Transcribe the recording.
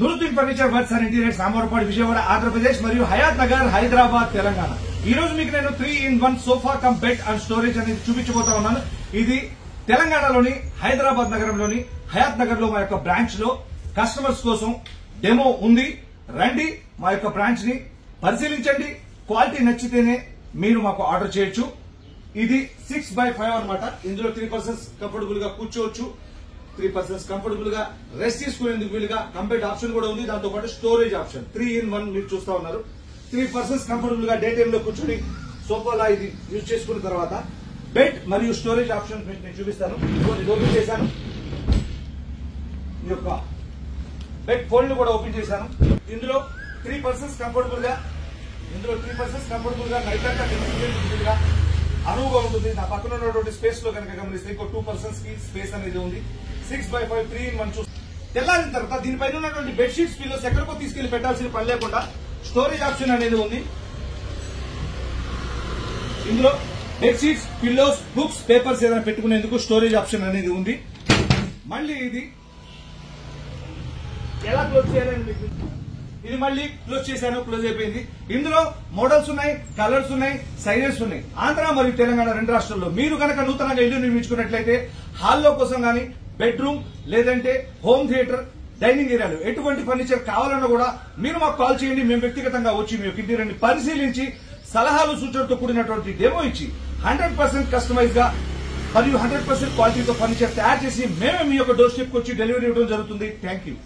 Nooruddin furniture works and interiors Ramavarapadu Vijayawada Andhra Pradesh మరియు హయాత్ నగర్ హైదరాబాద్ తెలంగాణ. ఈ రోజు మీకు నేను 3-in-1 sofa cum bed and storage అనేది చూపించబోతా ఉన్నాను. ఇది తెలంగాణలోని హైదరాబాద్ నగరంలోని హయాత్ నగర్ లో మా యొక్క బ్రాంచ్ లో కస్టమర్స్ కోసం డెమో ఉంది. రండి మా యొక్క బ్రాంచ్ ని పరిశీలించండి. క్వాలిటీ నచ్చితేనే మీరు మాకు ఆర్డర్ చేయొచ్చు. ఇది 6x5 అన్నమాట. ఇందులో 3 persons కంఫర్టబుల్ గా కూర్చోవచ్చు, 3 persons కంఫర్టబుల్ గా రెస్ట్ తీసుకునేందుకు వీలుగా కంప్లీట్ ఆప్షన్ కూడా ఉంది. దాంతో పాటు స్టోరేజ్ ఆప్షన్ 3-in-1 మీరు చూస్తా ఉన్నారు. 3 persons కంఫర్టబుల్ గా డే టైమ్ లో కూర్చొని సోఫాలా ఇది యూజ్ చేసుకున్న తర్వాత బెడ్ మరియు స్టోరేజ్ ఆప్షన్ నేను చూపిస్తాను. ఓపెన్ చేశాను, ఈ యొక్క బెడ్ ఫోల్డ్ కూడా ఓపెన్ చేశాను. ఇందులో 3 persons కంఫర్టబుల్ గా నైట్ అంతా గా అనువుగా ఉంటుంది. నా పక్కన ఉన్నటువంటి స్పేస్ లో కనుక గమనిస్తే ఇంకో 2 persons కి స్పేస్ అనేది ఉంది. 6x5 3-in-1 తెల్లారిన తర్వాత దీనిపైన ఉన్నటువంటి బెడ్షీట్స్ పిల్లోస్ ఎక్కడికో తీసుకెళ్లి పెట్టాల్సిన పని లేకుండా స్టోరేజ్ ఆప్షన్ అనేది ఉంది. ఇందులో బెడ్షీట్స్, పిల్లోస్, బుక్స్, పేపర్స్ ఏదైనా పెట్టుకునేందుకు స్టోరేజ్ ఆప్షన్ అనేది ఉంది. మళ్ళీ ఇది ఎలా క్లోజ్ చేయాలని ఇది మళ్ళీ క్లోజ్ చేశాను, క్లోజ్ అయిపోయింది. ఇందులో మోడల్స్ ఉన్నాయి, కలర్స్ ఉన్నాయి, సైజెస్ ఉన్నాయి. ఆంధ్ర మరియు తెలంగాణ 2 రాష్ట్రాల్లో మీరు కనుక నూతనంగా ఇల్లు నిర్మించుకున్నట్లయితే హాల్లో కోసం గానీ, బెడ్రూమ్ లేదంటే హోమ్ థియేటర్, డైనింగ్ ఏరియాలో ఎటువంటి ఫర్నిచర్ కావాలన్నా కూడా మీరు మాకు కాల్ చేయండి. మేము వ్యక్తిగతంగా వచ్చి మీ యొక్క ఇంటీరియర్ని పరిశీలించి సలహాలు సూచనలతో కూడినటువంటి డెమో ఇచ్చి 100% కస్టమైజ్ గా మరియు 100% క్వాలిటీతో ఫర్నిచర్ తయారు చేసి మేమే మీ యొక్క డోర్ స్టెప్ వచ్చి డెలివరీ ఇవ్వడం జరుగుతుంది. Thank you.